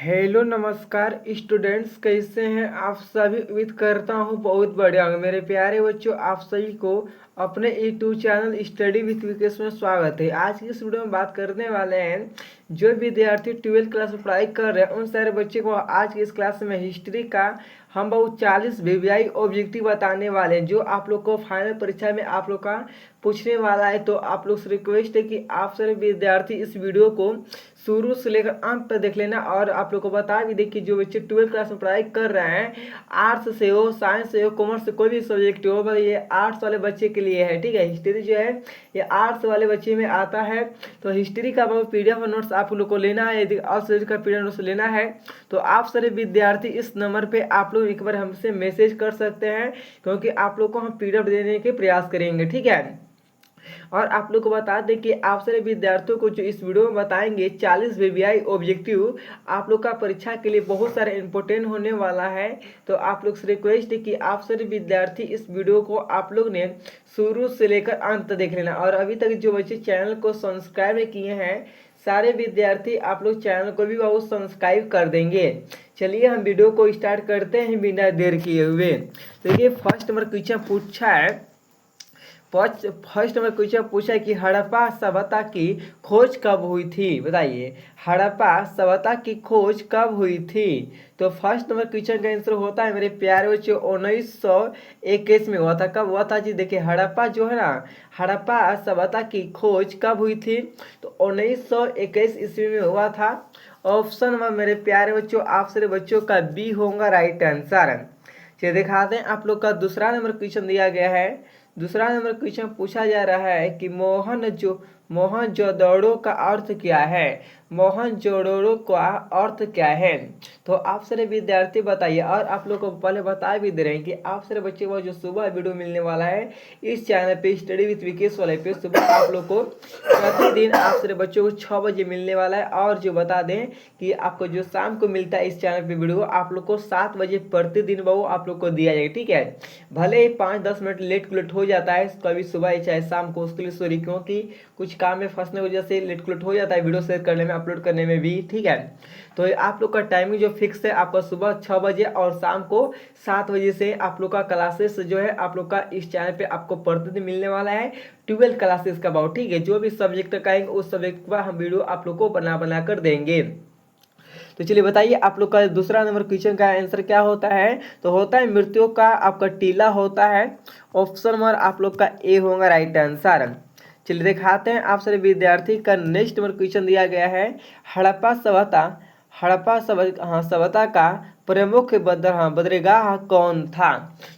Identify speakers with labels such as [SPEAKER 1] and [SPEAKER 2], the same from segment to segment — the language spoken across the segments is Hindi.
[SPEAKER 1] हेलो नमस्कार स्टूडेंट्स, कैसे हैं आप सभी। उम्मीद करता हूँ बहुत बढ़िया होंगे। मेरे प्यारे बच्चों, आप सभी को अपने YouTube channel study with Vikesh में स्वागत है। आज की इस वीडियो में बात करने वाले हैं जो विद्यार्थी 12th क्लास में पढ़ाई कर रहे हैं उन सारे बच्चे को आज की इस क्लास में हिस्ट्री का हम बहुत 40 वीवीआई ऑब्जेक्टिव बताने वाले हैं जो आप लोग को फाइनल परीक्षा में आप लोग का पूछने वाला है। तो आप लोग से रिक्वेस्ट है कि आप सारे विद्यार्थी इस वीडियो को शुरू से लेकर अंत तक देख लेना। और आप लोग को बता भी देखिए, जो बच्चे 12th क्लास में पढ़ाई कर रहे हैं, आर्ट्स से हो, साइंस से हो, कॉमर्स से, कोई भी सब्जेक्ट हो, पर ये आर्ट्स वाले बच्चे के लिए है। ठीक है, हिस्ट्री जो है ये आर्ट्स वाले बच्चे में आता है। तो हिस्ट्री का पीडीएफ नोट्स आप लोग को लेना है। यदि ऑल सब्जेक्ट का पीडीएफ नोट्स लेना है तो आप सारे विद्यार्थी इस नंबर पे आप लोग एक बार हमसे मैसेज कर सकते हैं, क्योंकि आप लोग को हम पीडीएफ देने के प्रयास करेंगे। ठीक है, और आप लोग को बता दें कि आप सारे विद्यार्थियों को जो इस वीडियो में बताएंगे 40 वीवीआई ऑब्जेक्टिव आप लोग का परीक्षा के लिए बहुत सारे इंपॉर्टेंट होने वाला है। तो आप लोग से रिक्वेस्ट है कि आप सारे विद्यार्थी इस वीडियो को आप लोग ने शुरू से लेकर अंत तक देख लेना। और अभी तक जो बच्चे चैनल को सब्सक्राइब किए हैं सारे विद्यार्थी आप लोग चैनल को भी बहुत सब्सक्राइब कर देंगे। चलिए हम वीडियो को स्टार्ट करते हैं बिना देर किए हुए। तो ये फर्स्ट नंबर क्वेश्चन पूछा है। फर्स्ट नंबर क्वेश्चन पूछा है कि हड़प्पा सभ्यता की खोज कब हुई थी। बताइए, हड़प्पा सभ्यता की खोज कब हुई थी। तो फर्स्ट नंबर क्वेश्चन का आंसर होता है मेरे प्यारे बच्चों 1921 में हुआ था। कब हुआ था जी? देखिए, हड़प्पा जो है ना, हड़प्पा सभ्यता की खोज कब हुई थी तो 1921 ईस्वी में हुआ था। ऑप्शन नंबर मेरे प्यारे बच्चों आप सारे बच्चों का बी होगा राइट आंसर। चलिए दिखाते हैं आप लोग का दूसरा नंबर क्वेश्चन दिया गया है। दूसरा नंबर क्वेश्चन पूछा जा रहा है कि मोहनजोदड़ो का अर्थ क्या है। मोहनजोदड़ो का अर्थ क्या है। तो आप सारे विद्यार्थी बताइए। और आप लोग को पहले बता भी दे रहे हैं कि आप सारे बच्चे को जो सुबह वीडियो मिलने वाला है इस चैनल पे स्टडी विथ विकेश वाले पे, सुबह आप लोग को प्रतिदिन आप सारे बच्चों को 6 बजे मिलने वाला है। और जो बता दें कि आपको जो शाम को मिलता है इस चैनल पे वीडियो आप लोग को 7 बजे प्रतिदिन वो आप लोग को दिया जाएगा। ठीक है, भले ही 5-10 मिनट लेट हो जाता है कभी सुबह चाहे शाम को, उसके लिए सॉरी, क्योंकि कुछ काम में फंसने की वजह से लेट हो जाता है वीडियो शेयर करने में, अपलोड करने में भी। ठीक है, तो आप लोग का टाइमिंग जो फिक्स है आपका सुबह 6 बजे और शाम को 7 बजे से आप लोग का क्लासेस जो है आप लोग का इस चैनल पे आपको प्रतिदिन मिलने वाला है 12 क्लासेस का बहुत। ठीक है, जो भी सब्जेक्ट का आएंगे उस सब्जेक्ट का हम वीडियो आप लोग को बना कर देंगे। तो चलिए बताइए आप लोग का दूसरा नंबर क्वेश्चन का आंसर क्या होता है। तो होता है मृत्यु का आपका टीला होता है। ऑप्शन नंबर आप लोग का ए होगा राइट आंसर। चलिए दिखाते हैं आप सारे विद्यार्थी का नेक्स्ट नंबर क्वेश्चन दिया गया है। हड़प्पा सभ्यता का प्रमुख बंदरगाह कौन था।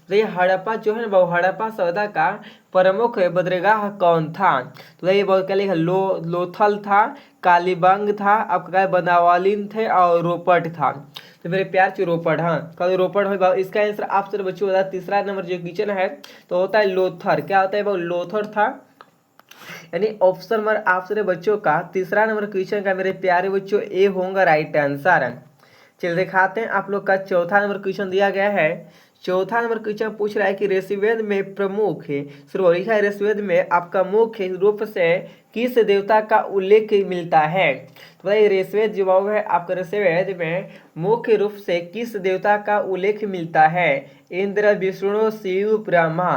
[SPEAKER 1] तो ये हड़प्पा जो है ना, हड़प्पा सभ्यता का प्रमुख बंदरगाह कौन था। तो ये बहुत क्या लिखा, लोथल था, कालीबंग था, आपका बनावालिन थे और रोपट था। तो मेरे प्यार से रोपड़, हाँ कल रोपड़ हो इसका आंसर आप सारे बच्चों बता। तीसरा नंबर जो क्वेश्चन है तो होता है लोथर। क्या होता है वो? लोथर था। यानी ऑप्शन नंबर आप सारे बच्चों का तीसरा नंबर क्वेश्चन का मेरे प्यारे बच्चों ए होगा राइट आंसर। चलिए दिखाते हैं आप लोग का चौथा नंबर क्वेश्चन दिया गया है। चौथा नंबर क्वेश्चन पूछ रहा है कि ऋग्वेद में प्रमुख शुरू लिखा है, ऋग्वेद में आपका मुख्य रूप से किस देवता का उल्लेख मिलता है। तो बताइए ऋग्वेद जो है आपका ऋग्वेद में मुख्य रूप से किस देवता का उल्लेख मिलता है। इंद्र, विष्णु, शिव, ब्रह्मा।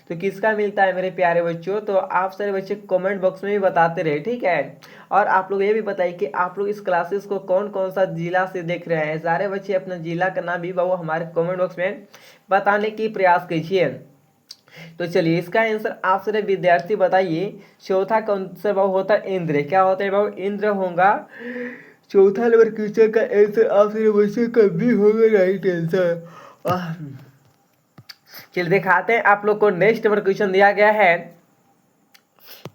[SPEAKER 1] तो किसका मिलता है मेरे प्यारे बच्चों। तो आप सारे बच्चे कमेंट बॉक्स में भी बताते रहे। ठीक है, और आप लोग ये भी बताइए कि आप लोग इस क्लासेस को कौन कौन सा जिला से देख रहे हैं। सारे बच्चे अपना जिला का नाम भी वो हमारे कमेंट बॉक्स में बताने की प्रयास कीजिए। तो चलिए इसका आंसर आप सारे विद्यार्थी बताइए। चौथा का आंसर बाबू होता है इंद्र। क्या होता है बाबू? इंद्र होगा चौथा नंबर क्वेश्चन का आंसर आप सारे बच्चों का भी होगा राइट आंसर। चलिए दिखाते हैं आप लोग को नेक्स्ट नंबर क्वेश्चन दिया गया है।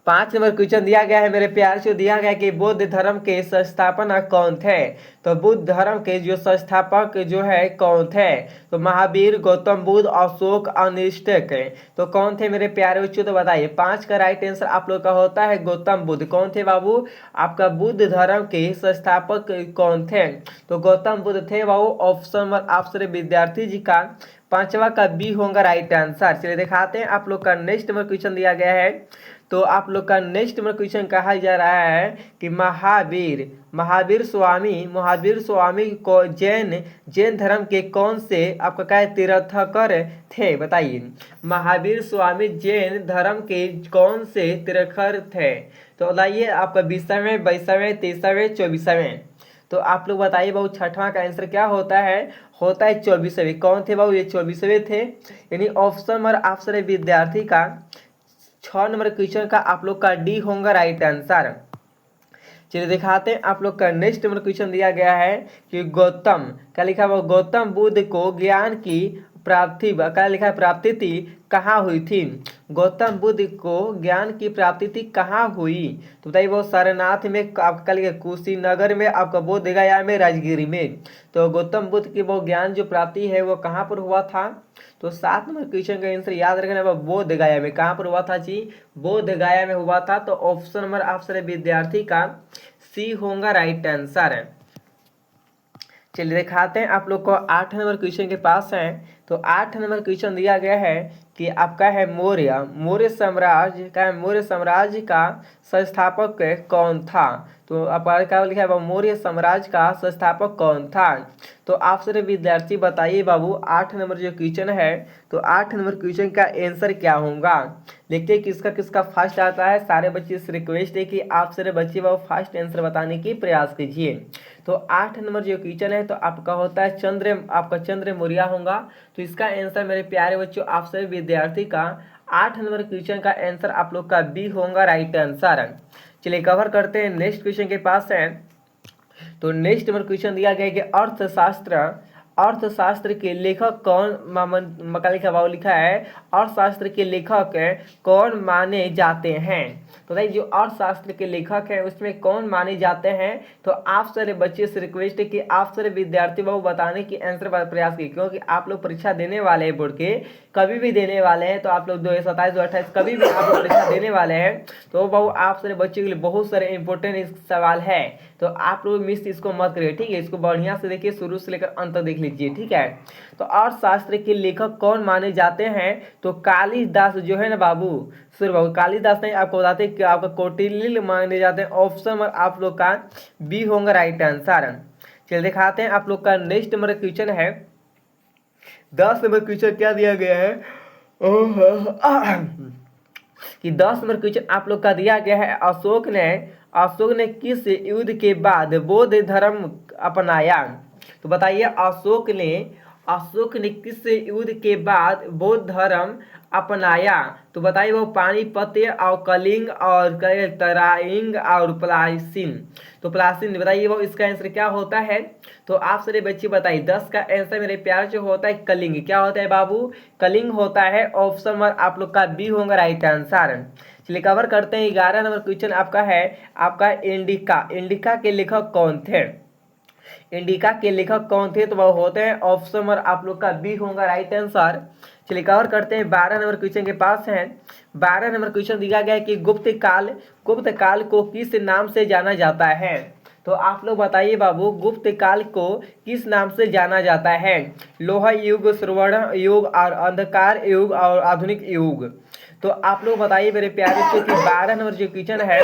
[SPEAKER 1] 5 नंबर क्वेश्चन दिया गया है मेरे प्यार से, दिया गया कि बौद्ध धर्म के संस्थापक कौन थे। तो बुद्ध धर्म के जो संस्थापक जो है कौन थे। तो महावीर, गौतम बुद्ध, अशोक, अनिष्टक। तो कौन थे मेरे प्यारे बच्चों? तो बताइए 5 का राइट आंसर आप लोग का होता है गौतम बुद्ध। कौन थे बाबू? आपका बुद्ध धर्म के संस्थापक कौन थे। तो गौतम बुद्ध थे बाबू। ऑप्शन नंबर आप सारे विद्यार्थी जी का 5वां का बी होगा राइट आंसर। चलिए दिखाते हैं आप लोग का नेक्स्ट नंबर क्वेश्चन दिया गया है। तो आप लोग का नेक्स्ट में क्वेश्चन कहा जा रहा है कि महावीर स्वामी को जैन धर्म के कौन से आपका क्या है तीर्थंकर थे, बताइए। महावीर स्वामी जैन धर्म के कौन से तीर्थंकर थे? तो बताइए आपका 20वें, 22वें, 23वें, 24वें। तो आप लोग बताइए बाबू छठवां का आंसर क्या होता है? होता है 24वें। कौन थे बाबू? ये 24वें थे। यानी ऑप्शन नंबर आपसे विद्यार्थी का 6 नंबर क्वेश्चन का आप लोग का डी होगा राइट आंसर। चलिए दिखाते हैं आप लोग का नेक्स्ट नंबर क्वेश्चन दिया गया है कि गौतम क्या लिखा हुआ, गौतम बुद्ध को ज्ञान की प्राप्ति क्या लिखा है, प्राप्ति थी कहाँ हुई थी? गौतम बुद्ध को ज्ञान की प्राप्ति थी कहाँ हुई? तो बताइए वो सारनाथ में, आपका लिखा कुशीनगर में, आपका बोध गया में, राजगिरी में। तो गौतम बुद्ध की वो ज्ञान जो प्राप्ति है वो कहाँ पर हुआ था? तो 7 नंबर क्वेश्चन का आंसर याद रखना, वो बोध गया में। कहाँ पर हुआ था जी? बोध गया में हुआ था। तो ऑप्शन नंबर आपसे विद्यार्थी का सी होगा राइट आंसर। चलिए दिखाते हैं आप लोग को 8 नंबर क्वेश्चन के पास है। तो 8 नंबर क्वेश्चन दिया गया है कि आपका है मौर्य साम्राज्य का संस्थापक कौन था? तो आपका क्या लिखा है, मौर्य साम्राज्य का संस्थापक कौन था? तो आप सारे विद्यार्थी बताइए बाबू 8 नंबर जो क्वेश्चन है, तो 8 नंबर क्वेश्चन का आंसर क्या होगा? देखिए किसका किसका फर्स्ट आता है। सारे बच्चे से रिक्वेस्ट है कि आप सारे बच्चे बाबू फर्स्ट आंसर बताने की प्रयास कीजिए। तो 8 नंबर जो क्वेश्चन है तो आपका होता है चंद्र मौर्य होगा। तो इसका आंसर मेरे प्यारे बच्चों आप सभी विद्यार्थी का 8 नंबर क्वेश्चन का आंसर आप लोग का बी होगा राइट आंसर। चलिए कवर करते हैं नेक्स्ट क्वेश्चन के पास है। तो नेक्स्ट नंबर क्वेश्चन दिया गया है कि अर्थशास्त्र के लेखक कौन लिखा है, अर्थशास्त्र के लेखक कौन माने जाते हैं? तो भाई जो अर्थशास्त्र के लेखक हैं उसमें कौन माने जाते हैं? तो आप सारे बच्चे से रिक्वेस्ट है कि आप सारे विद्यार्थी बाबू बताने की आंसर प्रयास की, क्योंकि आप लोग परीक्षा देने वाले हैं, बोर्ड के कभी भी देने वाले हैं। तो आप लोग 2027 2028 कभी भी आप लोग परीक्षा देने वाले हैं, तो बाबू आप सारे बच्चों के लिए बहुत सारे इंपॉर्टेंट सवाल है। तो आप लोग मिस इसको मत करिए, ठीक है। इसको बढ़िया से देखिए, शुरू से लेकर अंत तक देख लीजिए, ठीक है। तो अर्थशास्त्र के लेखक कौन माने जाते हैं? तो कालिदास जो है ना बाबू, सुर बाबू कालिदास नहीं, आपको बताते हैं कि आपका कौटिल्य माने जाते हैं। ऑप्शन नंबर आप लोग का बी होगा राइट आंसर। चलिए दिखाते हैं आप लोग का नेक्स्ट नंबर क्वेश्चन है। 10 नंबर क्वेश्चन क्या दिया गया है कि 10 नंबर क्वेश्चन आप लोग का दिया गया है, अशोक ने किस युद्ध के बाद बौद्ध धर्म अपनाया? तो बताइए अशोक ने किस युद्ध के बाद बौद्ध धर्म अपनाया? तो बताइए वो पानीपत और कलिंग और तराइंग और प्लासीन। तो प्लासीन बताइए वो इसका आंसर क्या होता है? तो आप सारे बच्चे बताइए। 10 का आंसर मेरे प्यार जो होता है कलिंग। क्या होता है बाबू? कलिंग होता है। ऑप्शन नंबर आप लोग का बी होगा राइट आंसर। चलिए कवर करते हैं 11 नंबर क्वेश्चन आपका है, आपका इंडिका के लेखक कौन थे? इंडिका के लेखक कौन थे? तो वो होते हैं ऑप्शन नंबर आप लोग का बी होगा राइट आंसर। चलिए कवर करते हैं 12 नंबर क्वेश्चन के पास है। 12 नंबर क्वेश्चन दिया गया है कि गुप्त काल को किस नाम से जाना जाता है? तो आप लोग बताइए बाबू गुप्त काल को किस नाम से जाना जाता है? लोहा युग, स्वर्ण युग और अंधकार युग और आधुनिक युग। तो आप लोग बताइए मेरे प्यारे बच्चों कि 12 नंबर जो क्वेश्चन है,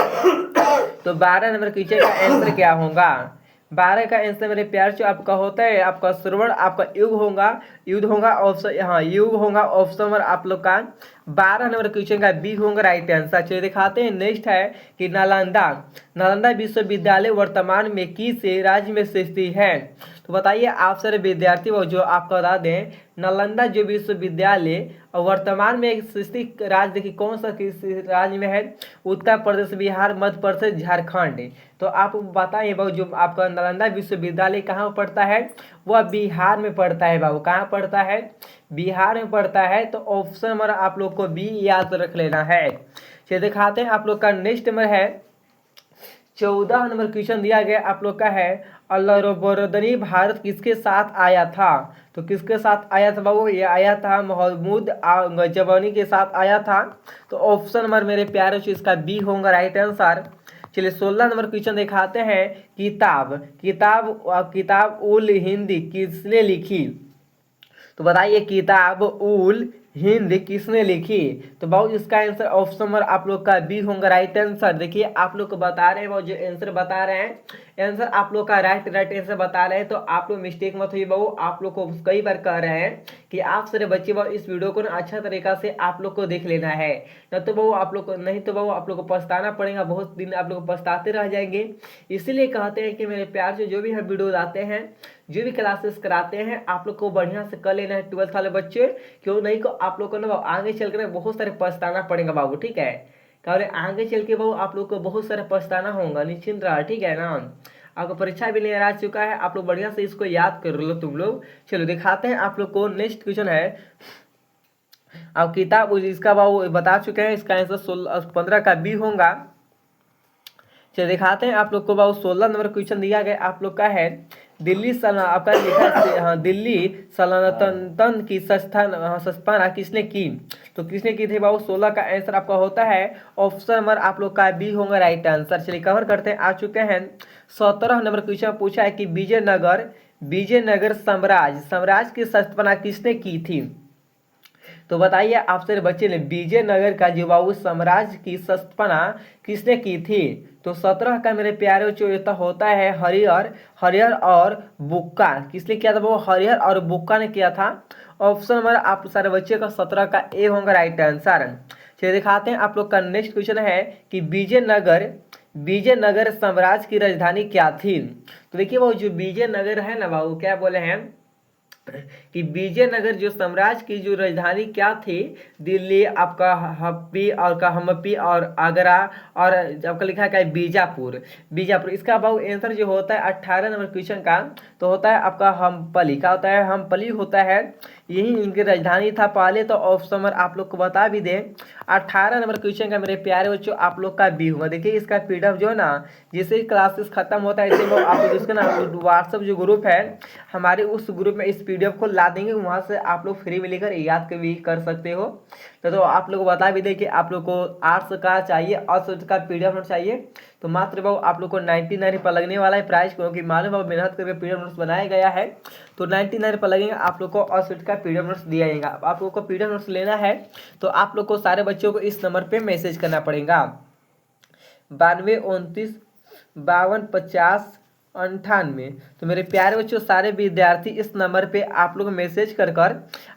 [SPEAKER 1] तो 12 नंबर क्वेश्चन का आंसर क्या होगा? 12 का आंसर मेरे प्यार से आपका होता है, आपका श्रवण आपका युग होगा ऑप्शन, हाँ युग होगा ऑप्शन नंबर आप लोग का 12 नंबर क्वेश्चन का बी होगा राइट आंसर। चलिए दिखाते हैं नेक्स्ट है कि नालंदा विश्वविद्यालय वर्तमान में किस राज्य में स्थित है? तो बताइए आप सारे विद्यार्थी जो आपको बता दें, नालंदा जो विश्वविद्यालय वर्तमान में एक स्थित राज्य देखिए कौन सा किस राज्य में है? उत्तर प्रदेश, बिहार, मध्य प्रदेश, झारखंड। तो आप बताइए बाबू जो आपका नालंदा विश्वविद्यालय कहाँ पड़ता है? वह बिहार में पड़ता है बाबू। कहाँ पड़ता है? बिहार में पड़ता है। तो ऑप्शन नंबर आप लोग को बी याद रख लेना है। चलिए दिखाते हैं आप लोग का नेक्स्ट नंबर है 14 नंबर क्वेश्चन दिया गया आप लोग का है, अल्लाहबरदनी भारत किसके साथ आया था? तो किसके साथ आया था बाबू? ये आया था महमूद गजनवी के साथ आया था। तो ऑप्शन नंबर मेरे प्यारे से इसका बी होगा राइट आंसर। चलिए 16 नंबर क्वेश्चन दिखाते हैं, किताब उल हिंद किसने लिखी? तो बताइए किताब उल हिंद किसने लिखी? तो बाबू इसका आंसर ऑप्शन नंबर आप लोग का बी होगा राइट आंसर। देखिए आप लोग को बता रहे हैं वो जो आंसर बता रहे हैं आंसर आप लोग का राइट आंसर बता रहे हैं, तो आप लोग मिस्टेक मत हुई बाबू। आप लोग को कई बार कह रहे हैं कि आप सारे बच्चे बाबू इस वीडियो को ना अच्छा तरीका से आप लोग को देख लेना है, न तो बाबू आप लोग को नहीं तो बाबू आप लोग को पछताना पड़ेगा, बहुत दिन आप लोग को पछताते रह जाएंगे। इसीलिए कहते हैं कि मेरे प्यार से जो भी हम वीडियो आते हैं, जो भी क्लासेस कराते हैं, आप लोग को बढ़िया से कर लेना है 12th वाले बच्चे। क्यों नहीं को आप लोग को ना आगे चल कर बहुत सारे पछताना पड़ेगा बाबू, ठीक है। कारण आगे चल के बाबू आप लोग को बहुत सारा पछताना होगा, निश्चिंत रहा, ठीक है ना। आपको परीक्षा भी नहीं आ चुका है, आप लोग बढ़िया से इसको याद कर लो तुम लोग। चलो दिखाते हैं आप लोग को। नेक्स्ट क्वेश्चन है, अब किताब इसका बाबू बता चुके हैं, इसका आंसर 15 का बी होगा। चलिए दिखाते हैं आप लोग को बाबू। 16 नंबर क्वेश्चन दिया गया आप लोग का है, दिल्ली आपका लिखा है हाँ, दिल्ली सल्तनत की स्थापना किसने की? तो किसने की थी बाबू? 16 का आंसर आपका होता है ऑप्शन नंबर आप लोग का बी होगा राइट आंसर। चलिए कवर करते हैं, आ चुके हैं। 17 नंबर क्वेश्चन पूछा है कि विजयनगर साम्राज्य की स्थापना किसने की थी? तो बताइए आप सारे बच्चे ने विजयनगर का जो बाबू साम्राज्य की स्थापना किसने की थी? तो 17 का मेरे प्यारे बच्चों होता है हरिहर और बुक्का। किसने किया था वो? हरिहर और बुक्का ने किया था। ऑप्शन नंबर आप सारे बच्चे का 17 का ए होगा राइट आंसर। चलिए दिखाते हैं आप लोग का। नेक्स्ट क्वेश्चन है कि विजयनगर साम्राज्य की राजधानी क्या थी? तो देखिए वो जो विजयनगर है ना बाबू, क्या बोले हैं कि विजयनगर जो साम्राज्य की जो राजधानी क्या थी? दिल्ली आपका हम्पी और आगरा और आपका लिखा है बीजापुर। इसका बाबू आंसर जो होता है 18 नंबर क्वेश्चन का, तो होता है आपका हम्पली। क्या होता है? हम्पली होता है, यही इनकी राजधानी था पहले। तो ऑप्शन नंबर आप लोग को बता भी दें, 18 नंबर क्वेश्चन का मेरे प्यारे बच्चों आप लोग का बी हुआ। देखिए इसका पीडीएफ जो है ना, जैसे ही क्लासेस खत्म होता है ऐसे वो आप लोग इसका ना व्हाट्सअप जो ग्रुप है हमारे, उस ग्रुप में इस पीडीएफ को ला देंगे, वहाँ से आप लोग फ्री में लेकर याद भी कर सकते हो। तो आप लोग को बता भी दें कि आप लोग को आर्ट्स का चाहिए और का पीडीएफ नोट चाहिए, तो मात्र बाबू आप लोग को 99 पर लगने वाला है प्राइस, क्योंकि मालूम बाबू मेहनत करके पीडीएफ नोट्स बनाया गया है। तो 99 पर लगेगा आप लोग को और स्वीट का पीडीएफ नोट्स दिया जाएगा। आप लोग को पीडीएफ नोट्स लेना है तो आप लोग को सारे बच्चों को इस नंबर पे मैसेज करना पड़ेगा, 9229525098। तो मेरे प्यारे बच्चों सारे विद्यार्थी इस नंबर पे आप लोग मैसेज कर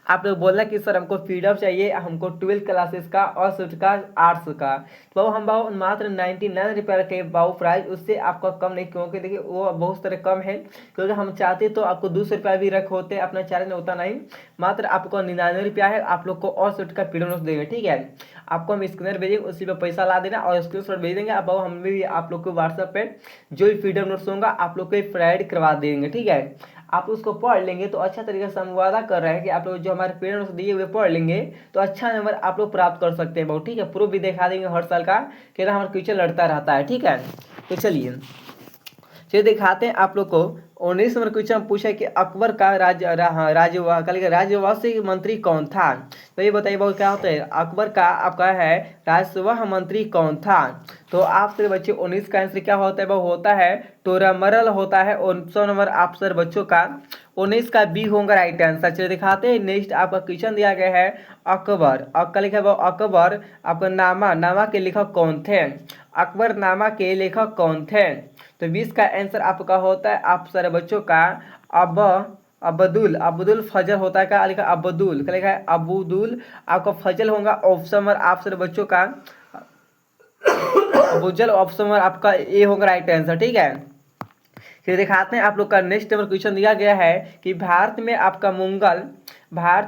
[SPEAKER 1] आप लोग बोलना कि सर हमको पीडीएफ चाहिए, हमको 12 क्लासेस का और स्विफ्ट का आर्ट्स का। तो हम बाबू मात्र 99 रुपये के बाबू प्राइस, उससे आपका कम नहीं, क्योंकि देखिए वो बहुत सारे कम है, क्योंकि हम चाहते तो आपको 200 रुपया भी रख होते अपना चैनल में, होता नहीं। मात्र आपको 99 रुपया है, आप लोग को और स्विफ्ट का पीडीएफ नोट्स देंगे, ठीक है। आपको हम स्कैनर भेजेंगे, उसी पर पैसा ला देना और स्क्रीनशॉट भेज देंगे। अब हम भी आप लोग को व्हाट्सएप पे जो भी पीडीएफ नोट्स होगा आप लोग को प्रोवाइड करवा देंगे, ठीक है। आप उसको पढ़ लेंगे तो अच्छा तरीके से हम वादा कर रहे हैं कि आप लोग जो हमारे पीडीएफ नोट्स दिए हुए पढ़ लेंगे तो अच्छा नंबर आप लोग प्राप्त कर सकते हैं बहुत, ठीक है। प्रूफ भी दिखा देंगे हर साल का कि हमारा क्वेश्चन लड़ता रहता है, ठीक है। तो चलिए दिखाते हैं आप लोग को। 19 नंबर क्वेश्चन पूछा कि अकबर का राजवंशी मंत्री कौन था? तो ये बताइए बहुत क्या होता है, अकबर का आपका है राजवंशी मंत्री कौन था? तो आपसे बच्चे 19 का आंसर क्या होता है? वो होता है टोरामरल होता है। 19 नंबर आप सर बच्चों का 19 का बी होगा राइट आंसर। चलिए दिखाते हैं। नेक्स्ट आपका क्वेश्चन दिया गया है अकबर, आपका लिखा है अकबर आपका नामा के लेखक कौन थे? अकबरनामा के लेखक कौन थे? तो 20 का आंसर आपका होता है आप सारे बच्चों का अब्दुल फजल होता है। क्या लिखा? अब्दुल, क्या लिखा है? अब्दुल आपका फजल होगा। ऑप्शन नंबर आप सारे बच्चों का अबुजल, ऑप्शन नंबर आपका ए होगा राइट आंसर, ठीक है। फिर दिखाते हैं आप लोग का। नेक्स्ट नंबर क्वेश्चन दिया गया है कि भारत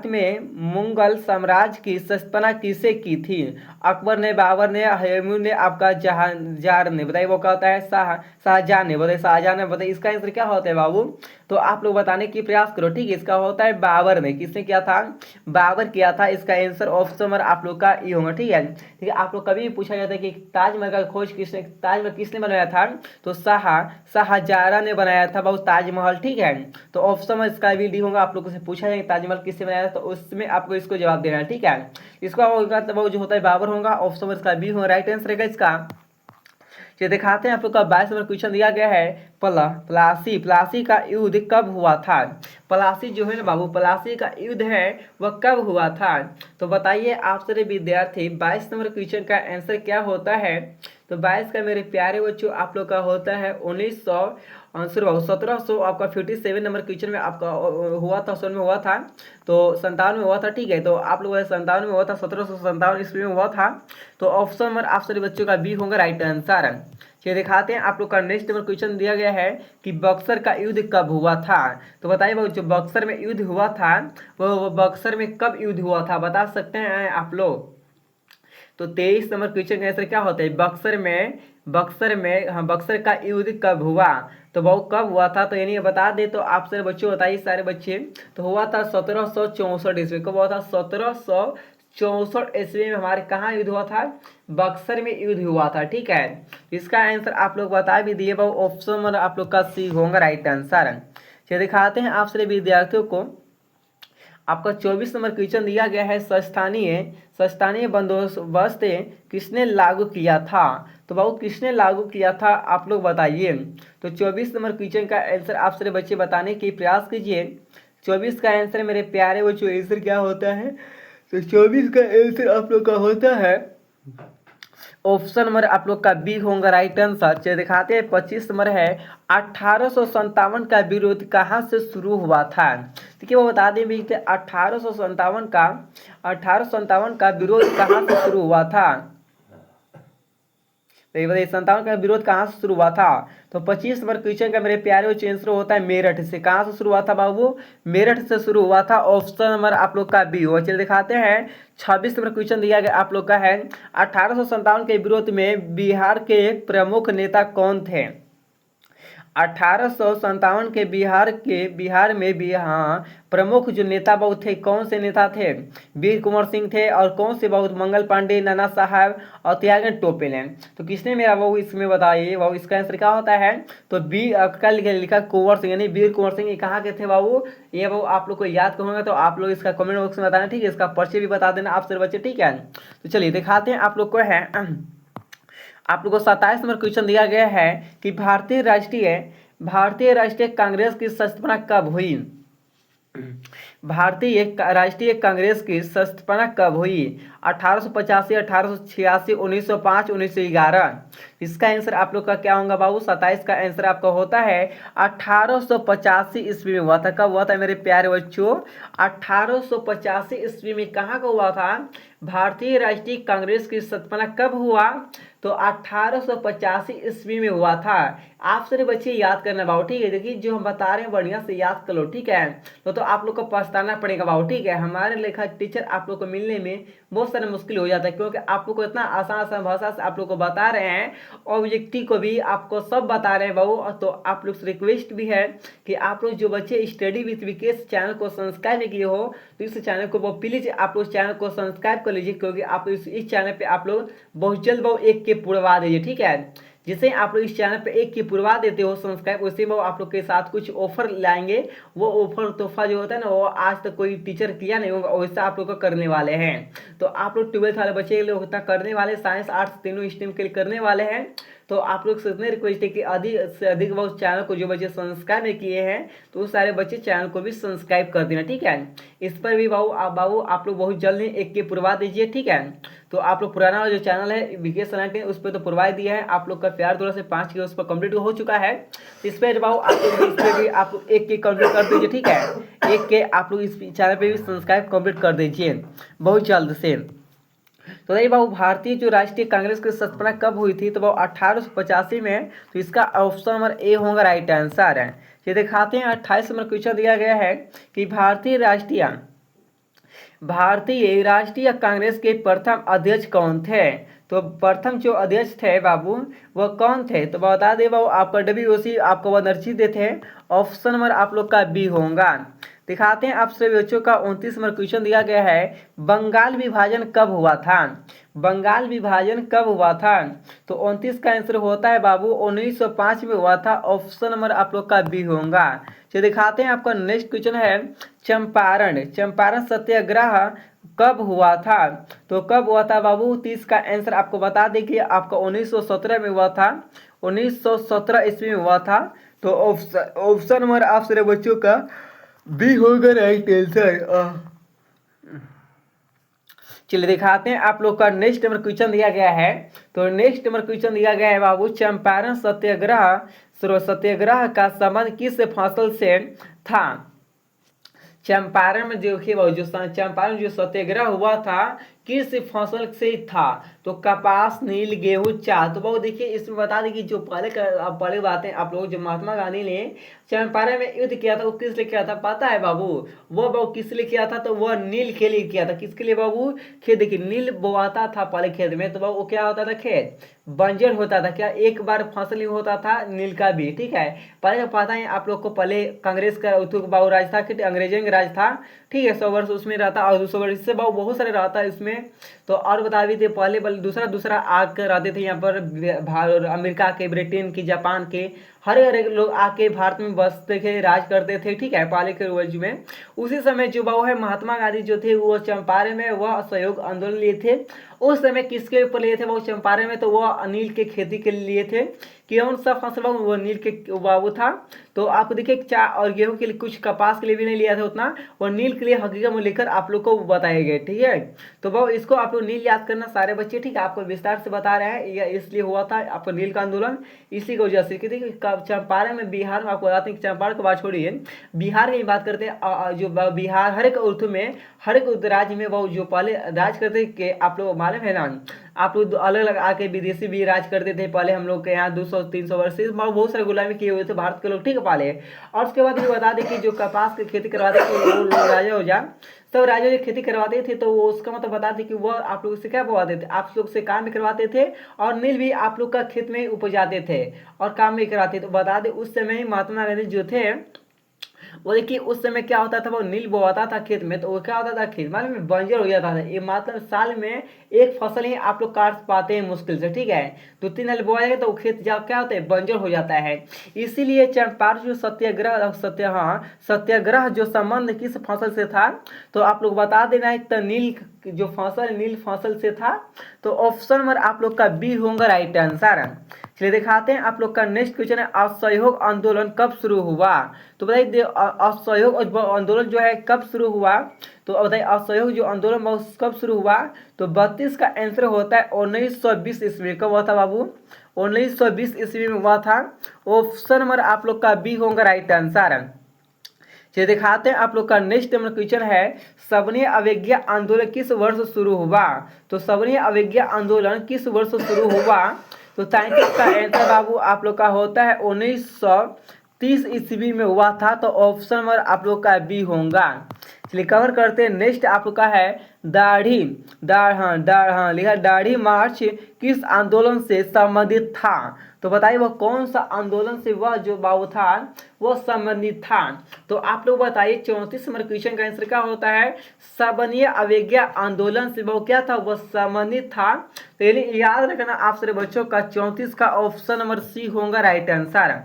[SPEAKER 1] में मुगल साम्राज्य की स्थापना किसे की थी? अकबर ने, बाबर ने, हुमायूं ने, आपका जहांगीर ने। बताइए वो क्या होता है? शाहजहां ने। बताइए शाहजहां ने। बताइए इसका आंसर क्या होता है बाबू? तो आप लोग बताने की प्रयास करो, ठीक है। इसका होता है बाबर ने। किसने किया था? बाबर किया था। इसका आंसर ऑप्शन नंबर आप लोग का ई होगा, ठीक है। ठीक है, आप लोग कभी भी पूछा जाता है कि ताजमहल का खोज ताजमहल किसने बनाया था? तो शाहजहां ने बनाया था बाबू ताजमहल, ठीक है। तो ऑप्शन में इसका भी डी होगा। आप लोगों से पूछा जाएगा ताजमहल किसने बनाया, तो उसमें आपको इसको जवाब देना है, ठीक है। इसका होगा तो जो होता है बाबर होगा। ऑप्शन में इसका बी होगा राइट आंसर रहेगा इसका। ये दिखाते हैं आप लोग का 22 नंबर क्वेश्चन दिया गया है। प्लासी प्लासी का युद्ध कब हुआ था? प्लासी जो है ना बाबू, प्लासी का युद्ध है वह कब हुआ था? तो बताइए आप सारे विद्यार्थी 22 नंबर क्वेश्चन का आंसर क्या होता है? तो 22 का मेरे प्यारे बच्चों आप लोग का होता है 1900 आंसर बाबू 1700 आपका 57 नंबर क्वेश्चन में आपका हुआ था, में हुआ था तो 57 में हुआ था। ठीक है, तो आप लोगों का 57 में हुआ था, 1757 ईस्वी में हुआ था। तो ऑप्शन नंबर आप सभी बच्चों का बी होगा राइट आंसर। चलिए दिखाते हैं आप लोग का नेक्स्ट नंबर क्वेश्चन दिया गया है कि बक्सर का युद्ध कब हुआ था? तो बताइए भाई जो बक्सर में युद्ध हुआ था वो बक्सर में कब युद्ध हुआ था, बता सकते हैं आप लोग? तो 23 नंबर क्वेश्चन का आंसर क्या होता है? बक्सर का युद्ध कब हुआ? तो वो कब हुआ था? तो यानी बता दे तो आप सारे बच्चों बताइए सारे बच्चे। तो हुआ था 1764 ईस्वी। कब हुआ था? 1764 ईस्वी में हमारे कहाँ युद्ध हुआ था? बक्सर में युद्ध हुआ था। ठीक है, इसका आंसर आप लोग बता भी दिए। वो ऑप्शन नंबर आप लोग का सी होगा राइट आंसर। चलिए दिखाते हैं आप सभी विद्यार्थियों को आपका 24 नंबर क्वेश्चन दिया गया है। संस्थानीय बंदोबस्त किसने लागू किया था? तो बाबू किसने लागू किया था आप लोग बताइए। तो 24 नंबर क्वेश्चन का आंसर आप सारे बच्चे बताने की प्रयास कीजिए। 24 का आंसर मेरे प्यारे बच्चों आंसर क्या होता है? तो 24 का आंसर आप लोग का होता है ऑप्शन नंबर आप लोग का बी होगा राइट आंसर। चलिए दिखाते हैं 25 नंबर है 1857 का विरोध कहाँ से शुरू हुआ था? देखिए वो बता दें भी 1857 का विरोध कहाँ से शुरू हुआ था? तो ये बताइए 57 का विरोध कहाँ से शुरू हुआ था? तो 25 नंबर क्वेश्चन का मेरे प्यारे बच्चों आंसर होता है मेरठ से। कहाँ से शुरू हुआ था बाबू? मेरठ से शुरू हुआ था। ऑप्शन नंबर आप लोग का बी होगा। चलिए दिखाते हैं 26 नंबर क्वेश्चन दिया गया आप लोग का है 1857 के विरोध में बिहार के प्रमुख नेता कौन थे? 1857 के बिहार में भी हाँ प्रमुख जो नेता बहुत थे, कौन से नेता थे? वीर कुंवर सिंह थे और कौन से बहुत मंगल पांडे, नाना साहब और त्यागन टोपे ने। तो किसने मेरा बाबू इसमें बताइए बाबू इसका आंसर क्या होता है? तो बी का लिखा कुंवर सिंह यानी वीर कुंवर सिंह। ये कहाँ के थे बाबू? ये बाबू आप लोग को याद करूँगा तो आप लोग इसका कमेंट बॉक्स में बताना। ठीक है, इसका परिचय भी बता देना आप सर बच्चे। ठीक है, तो चलिए दिखाते हैं आप लोग को है आप लोग को 27 नंबर क्वेश्चन दिया गया है कि भारतीय राष्ट्रीय कांग्रेस की स्थापना कब हुई? भारतीय राष्ट्रीय कांग्रेस की स्थापना कब हुई? 1885, 1886, 1905, 1911। इसका आंसर आप लोग का क्या होगा बाबू? 27 का आंसर आपका होता है 1885 ईस्वी में हुआ था। कब हुआ था मेरे प्यारे बच्चों? 1885 ईस्वी में। कहाँ का हुआ था? भारतीय राष्ट्रीय कांग्रेस की स्थापना कब हुआ? तो 1885 ईस्वी में हुआ था। आप सारे बच्चे याद करना बाबू। ठीक है, देखिए जो हम बता रहे हैं बढ़िया से याद कर लो। ठीक है, तो आप लोग को पछताना पड़ेगा बाबू। ठीक है, हमारे लेखा टीचर आप लोग को मिलने में बहुत सारा मुश्किल हो जाता है क्योंकि आप लोग को इतना आसान भाषा से आप लोग को बता रहे हैं, ऑब्जेक्टिव को भी आपको सब बता रहे हैं बाबू। तो आप लोग से रिक्वेस्ट भी है कि आप लोग जो बच्चे स्टडी विथ विकेश चैनल को सब्सक्राइब नहीं किए हो तो इस चैनल को वो प्लीज आप लोग चैनल को सब्सक्राइब कर लीजिए क्योंकि आप इस चैनल पे आप लोग बहुत जल्द वो 1 के पुरवा दीजिए। ठीक है, जिसे आप लोग इस चैनल पे 1 की पुरवा देते हो सब्सक्राइब, उसी में आप लोग के साथ कुछ ऑफर लाएंगे। वो ऑफर तोहफा जो होता है ना वो आज तक कोई टीचर किया नहीं होगा, वैसा आप लोग को करने वाले हैं। तो आप लोग 12th वाले बच्चे के लिए होता करने वाले, साइंस आर्ट्स तीनों स्ट्रीम के लिए करने वाले हैं। तो आप लोग से इतने रिक्वेस्ट है कि अधिक से अधिक वो चैनल को जो बच्चे सब्सक्राइब नहीं किए हैं तो वो सारे बच्चे चैनल को भी सब्सक्राइब कर देना। ठीक है, इस पर भी बाबू आप लोग बहुत जल्द ही 1 के पुरवा दीजिए। ठीक है, तो आप लोग पुराना जो चैनल है विकेश सनाटे उस पर तो पुरवा दिया है। आप लोग का प्यार द्वारा से 5 के उस पर कंप्लीट हो चुका है। इस पर बाबू आप लोग इस पर भी आप लोग 1 के कंप्लीट कर दीजिए। ठीक है, 1 के आप लोग इस चैनल पे भी सब्सक्राइब कंप्लीट कर दीजिए बहुत जल्द से। तो नहीं बाबू भारतीय जो राष्ट्रीय कांग्रेस की स्थापना कब हुई थी? तो वो 1885 में। तो इसका ऑप्शन नंबर ए होगा राइट आंसर है। ये दिखाते हैं 28 नंबर क्वेश्चन दिया गया है कि भारतीय राष्ट्रीय कांग्रेस के प्रथम अध्यक्ष कौन थे? तो प्रथम जो अध्यक्ष थे बाबू वह कौन थे? तो बता दे बाबू आपका WOC आपको बनर्जी देते हैं। ऑप्शन नंबर आप लोग का बी होगा। दिखाते हैं आप सभी बच्चों का 29 नंबर क्वेश्चन दिया गया है बंगाल विभाजन कब हुआ था? बंगाल विभाजन कब हुआ था? तो 29 का आंसर होता है बाबू 1905 में हुआ था। ऑप्शन नंबर आप लोग का बी होगा। चलिए दिखाते हैं आपका नेक्स्ट क्वेश्चन है चंपारण सत्याग्रह कब हुआ था? तो कब हुआ था बाबू? 30 का आंसर आपको बता दें कि आपका 1917 में हुआ था, 1917 ईस्वी में हुआ था। तो ऑप्शन नंबर आप सारे बच्चों का बी होगा राइट आंसर। चलिए दिखाते हैं आप लोग का नेक्स्ट नंबर क्वेश्चन दिया गया है। तो नेक्स्ट नंबर क्वेश्चन दिया गया है बाबू, चंपारण सत्याग्रह का संबंध किस फसल से था? चंपारण में देखिए बाबू, जो चंपारण जो सत्याग्रह हुआ था किस फसल से था? तो कपास, नील, गेहूं, चाह। तो बाबू देखिए इसमें बता दें कि जो पहले बातें आप लोग, जो महात्मा गांधी ने चंपारण में युद्ध किया था वो किस लिए किया था पता है बाबू? वो बाबू किस लिए किया था? तो वह नील के लिए किया था। किसके लिए बाबू? खेत, देखिए नील बोआता था पहले खेत में, तो बाबू क्या होता था? खेत बंजर होता था। क्या एक बार फसल होता था नील का भी, ठीक है। पहले पता है आप लोग को, पहले कांग्रेस का बाबू राज था कि अंग्रेजों का राज था, ठीक है। 100 वर्ष उसमें रहता और 200 वर्ष इससे बाबू बहुत सारे रहता है इसमें। तो और बता भी थे, पहले दूसरा दूसरा आकर रहते थे यहाँ पर, अमेरिका के, ब्रिटेन के, जापान के, हर एक लोग आके भारत में बसते थे, राज करते थे, ठीक है, पहले के वर्ष में। उसी समय जो बाबू है महात्मा गांधी जो थे वो चंपारण में वह असहयोग आंदोलन लिए थे। उस समय किसके ऊपर लिए थे वो चंपारण में? तो वह अनिल के खेती के लिए लिए थे। कौन सा फसल बाबू? वो नील के बाबू था। तो आपको देखिए चाय और गेहूं के लिए, कुछ कपास के लिए भी नहीं लिया था उतना, और नील के लिए हकीकत में लेकर आप लोग को बताए गए, ठीक है। तो बाबू इसको आप लोग नील याद करना सारे बच्चे, ठीक है। आपको विस्तार से बता रहे हैं, यह इसलिए हुआ था आपको नील का आंदोलन, इसी की वजह से। देखिए चंपारण में, बिहार में, आपको बताते हैं कि चंपारण की बात छोड़िए, बिहार की बात करते हैं। जो बिहार हर एक ऋतु में, हर एक राज्य में वो जो पहले राज करते के आप लोग मालूम है ना, आप लोग अलग अलग आके विदेशी भी राज करते थे पहले। हम लोग के यहाँ 200-300 वर्ष से बहुत सारे गुलामी किए हुए थे भारत के लोग, ठीक है, पहले। और उसके बाद ये बता दें कि जो कपास की खेती करवाते थे वो लोग राजा हो जा, तब राजा जो खेती करवाते थे तो वो उसका मतलब बता दें कि वह आप लोग से क्या करवाते थे? आप लोग से काम भी करवाते थे और नील भी आप लोग का खेत में उपजाते थे और काम भी कराते थे। तो बता दें उस समय महात्मा गांधी जो थे वो देखिए उस समय क्या होता था, वो नील बोआता था खेत में, तो वो क्या होता था, खेत में बंजर हो जाता था। ये मतलब साल में एक फसल ही आप लोग काट पाते हैं मुश्किल से, ठीक है। 2-3 साल बोआएगा तो खेत जा क्या होता है, बंजर हो जाता है। इसीलिए चंपारण जो सत्याग्रह जो संबंध किस फसल से था? तो आप लोग बता देना है। तो नील जो फसल, नील फसल से था। तो ऑप्शन नंबर आप लोग का बी होगा राइट आंसर। चलिए दिखाते हैं आप लोग का नेक्स्ट क्वेश्चन है, असहयोग आंदोलन कब शुरू हुआ? तो बताइए असहयोग आंदोलन जो है कब शुरू हुआ? तो बताइए असहयोग जो आंदोलन कब शुरू हुआ? तो 32 का आंसर होता है 1920 ईस्वी। कब हुआ था बाबू? 1920 ईस्वी में हुआ था। ऑप्शन नंबर आप लोग का बी होगा राइट आंसर। चलिए दिखाते हैं आप लोग का नेक्स्ट नंबर क्वेश्चन है, सवर्णीय अवज्ञा आंदोलन किस वर्ष शुरू हुआ? तो सवर्णीय अवज्ञा आंदोलन किस वर्ष शुरू हुआ? तो 33 का आंसर बाबू आप लोग का होता है 1930 ईस्वी में हुआ था। तो ऑप्शन नंबर आप लोग का बी होगा। चलिए कवर करते हैं। नेक्स्ट आप लोग का है दाढ़ी लिखा दाढ़ी मार्च किस आंदोलन से संबंधित था? तो बताइए वह कौन सा आंदोलन से वह जो बाबू था वो संबंधित था? तो आप लोग बताइए 34 नंबर क्वेश्चन का आंसर क्या होता है? सवर्णीय अवज्ञा आंदोलन से वो क्या था, वह संबंधित था। तो याद रखना आप सारे बच्चों का 34 का ऑप्शन नंबर सी होगा राइट आंसर।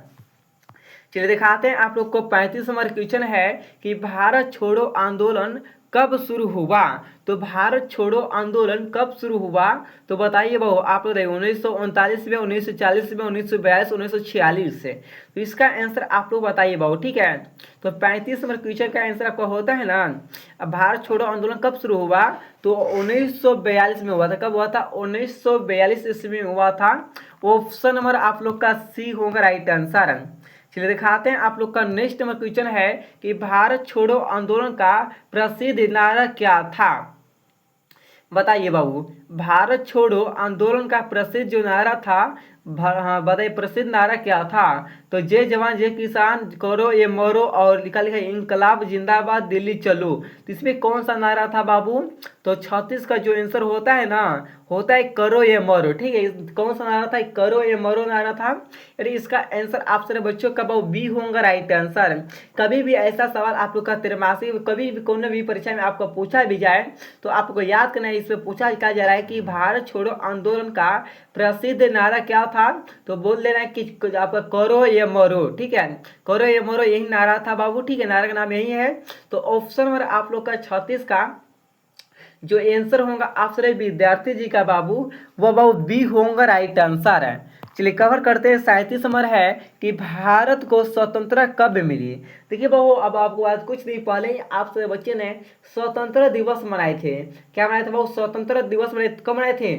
[SPEAKER 1] चलिए दिखाते हैं आप लोग को 35 नंबर क्वेश्चन है कि भारत छोड़ो आंदोलन कब शुरू हुआ? तो भारत छोड़ो आंदोलन कब शुरू हुआ? तो बताइए बहु आप लोग 1939 में, 1940 में, 1942, 1946 से। तो इसका आंसर आप लोग बताइए बहु, ठीक है। तो 35 नंबर क्वेश्चन का आंसर आपका होता है ना, अब भारत छोड़ो आंदोलन कब शुरू हुआ? तो 1942 में हुआ था। कब हुआ था? 1942 ईस्वी में हुआ था। ऑप्शन नंबर आप लोग का सी होगा राइट आंसर। चलिए दिखाते हैं आप लोग का नेक्स्ट नंबर क्वेश्चन है कि भारत छोड़ो आंदोलन का प्रसिद्ध नारा क्या था? बताइए बाबू, भारत छोड़ो आंदोलन का प्रसिद्ध जो नारा था, हाँ बताइए प्रसिद्ध नारा क्या था? तो जय जवान जय किसान, करो ये मरो, और लिखा लिखा इंकलाब जिंदाबाद, दिल्ली चलो। तो इसमें कौन सा नारा था बाबू? तो 36 का जो आंसर होता है ना, होता है करो ये मरो, ठीक है। कौन सा नारा था? करो ये मरो नारा था। यानी इसका आंसर आप सारे बच्चों का बाबू बी होगा राइट आंसर। कभी भी ऐसा सवाल आप लोग का त्रैमासिक कभी भी कोई भी परीक्षा में आपको पूछा भी जाए तो आपको याद करना है, इसमें पूछा क्या जा रहा है कि भारत छोड़ो आंदोलन का प्रसिद्ध नारा क्या था? तो बोल देना है कि आपका करो ये मरो, ठीक है। करो ये मरो यही नारा था बाबू, ठीक है, नारा का नाम यही है। तो ऑप्शन नंबर आप लोग का 36 का जो आंसर होगा आप सारे विद्यार्थी जी का बाबू वो बाबू बी होगा राइट आंसर है। चलिए कवर करते हैं। 37 नंबर है कि भारत को स्वतंत्रता कब मिली। देखिए बाबू अब आपको आज कुछ दिन पहले ही आप सभी बच्चे ने स्वतंत्रता दिवस मनाए थे। क्या मनाए थे बाबू? स्वतंत्रता दिवस मनाए कब मनाए थे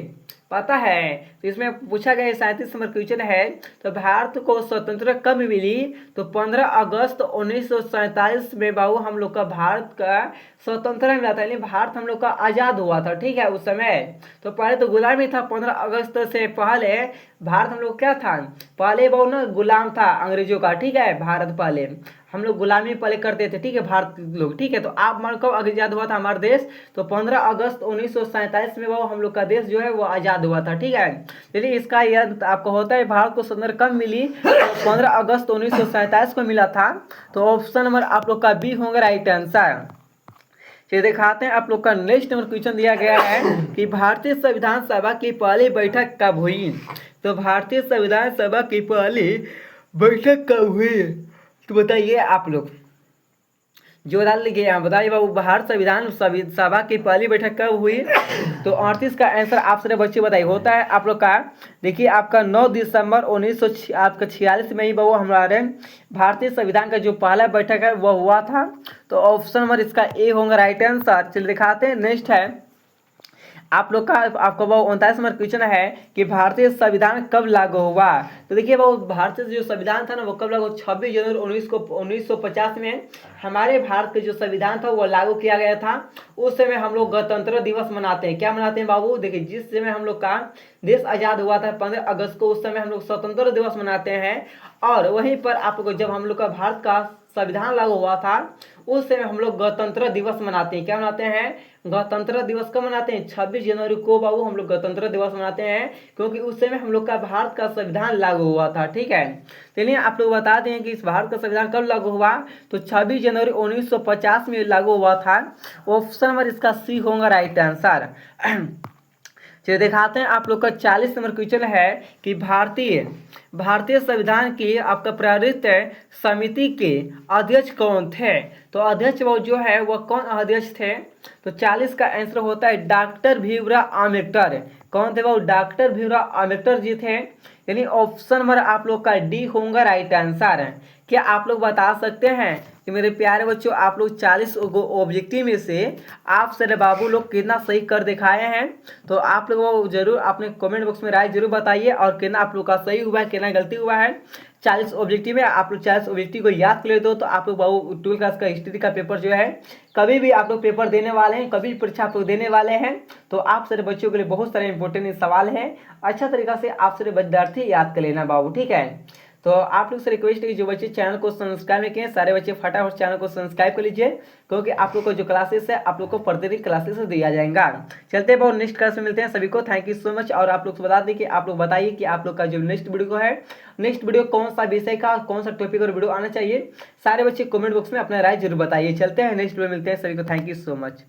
[SPEAKER 1] पता है? तो इसमें पूछा गया 37 नंबर क्वेश्चन है। तो भारत को स्वतंत्रता कब मिली? तो 15 अगस्त 1947 में बाबू हम लोग का भारत का स्वतंत्रता मिला था, यानी भारत हम लोग का आज़ाद हुआ था। ठीक है, उस समय तो पहले तो गुलामी था। 15 अगस्त से पहले भारत हम लोग क्या था? पहले बाबू ना गुलाम था अंग्रेजों का। ठीक है, भारत पहले हम लोग गुलामी पहले करते थे। ठीक है, भारत लोग। ठीक है, तो आप मान कब आज़ाद हुआ था हमारा देश? तो 15 अगस्त 1947 में वो हम लोग का देश जो है वो आज़ाद हुआ था। ठीक है, चलिए इसका यह आपको होता है भारत को स्वतंत्रता कब मिली? तो 15 अगस्त 1947 को मिला था। तो ऑप्शन नंबर आप लोग का बी होगा राइट आंसर। चलिए दिखाते हैं आप लोग का नेक्स्ट नंबर क्वेश्चन दिया गया है कि भारतीय संविधान सभा की पहली बैठक कब हुई। तो भारतीय संविधान सभा की पहली बैठक कब हुई तो बताइए आप लोग। जो डाल लिखिए यहाँ बताइए बाबू भारत संविधान सभा की पहली बैठक कब हुई। तो 38 का आंसर आप सारे बच्चे बताइए। होता है आप लोग का देखिए आपका 9 दिसंबर 1946 में ही बाबू हमारे भारतीय संविधान का जो पहला बैठक है वह हुआ था। तो ऑप्शन नंबर इसका ए होगा राइट आंसर। चलिए दिखाते हैं। नेक्स्ट है आप लोग का आपका वो 39 नंबर क्वेश्चन है कि भारतीय संविधान कब लागू हुआ। तो देखिए वो भारतीय जो संविधान था ना वो कब लागू? 26 जनवरी 1950 में हमारे भारत का जो संविधान था वो लागू किया गया था। उस समय हम लोग गणतंत्र दिवस मनाते हैं। क्या मनाते हैं बाबू? देखिए जिस समय हम लोग का देश आज़ाद हुआ था 15 अगस्त को, उस समय हम लोग स्वतंत्र दिवस मनाते हैं। और वहीं पर आप लोग जब हम लोग का भारत का संविधान लागू हुआ था उस समय हम लोग गणतंत्र दिवस मनाते हैं। क्या मनाते हैं? गणतंत्र दिवस कब मनाते हैं? 26 जनवरी को बाबू हम लोग गणतंत्र दिवस मनाते हैं, क्योंकि उस समय हम लोग का भारत का संविधान लागू हुआ था। ठीक है, चलिए आप लोग बता दें कि इस भारत का संविधान कब लागू हुआ। तो 26 जनवरी 1950 में लागू हुआ था। ऑप्शन नंबर इसका सी होगा राइट आंसर। चलिए दिखाते हैं आप लोग का 40 नंबर क्वेश्चन है कि भारतीय संविधान की आपका प्रारूप समिति के अध्यक्ष कौन थे। तो अध्यक्ष वो जो है वह कौन अध्यक्ष थे? तो 40 का आंसर होता है डॉक्टर भीमराव अम्बेडकर। कौन थे वो? डॉक्टर भीमराव अम्बेडकर जी थे। यानी ऑप्शन नंबर आप लोग का डी होगा राइट आंसर। क्या आप लोग बता सकते हैं कि मेरे प्यारे बच्चों आप लोग 40 ऑब्जेक्टिव में से आप सारे बाबू लोग कितना सही कर दिखाए हैं? तो आप लोग जरूर अपने कमेंट बॉक्स में राय जरूर बताइए और कितना आप लोग का सही हुआ है कितना गलती हुआ है। 40 ऑब्जेक्टिव में आप लोग 40 ऑब्जेक्टिव को याद कर लेते हो तो आप लोग बाबू 12 क्लास का हिस्ट्री का पेपर जो है कभी भी आप लोग पेपर देने वाले हैं, कभी परीक्षा आप लोग देने वाले हैं तो आप सारे बच्चों के लिए बहुत सारे इंपॉर्टेंट सवाल हैं। अच्छा तरीका से आप सारे विद्यार्थी याद कर लेना बाबू। ठीक है, तो आप लोग से रिक्वेस्ट है कि जो बच्चे चैनल को सब्सक्राइब नहीं किए सारे बच्चे फटाफट चैनल को सब्सक्राइब कर लीजिए, क्योंकि आप लोग को जो क्लासेस है आप लोग को प्रतिदिन क्लासेस दिया जाएगा। चलते हैं बहुत नेक्स्ट क्लास में मिलते हैं। सभी को थैंक यू सो मच। और आप लोग को बता दें कि आप लोग बताइए कि आप लोग का जो नेक्स्ट वीडियो है नेक्स्ट वीडियो कौन सा विषय का कौन सा टॉपिक और वीडियो आना चाहिए। सारे बच्चे कमेंट बॉक्स में अपना राय जरूर बताइए। चलते हैं नेक्स्ट वीडियो मिलते हैं। सभी को थैंक यू सो मच।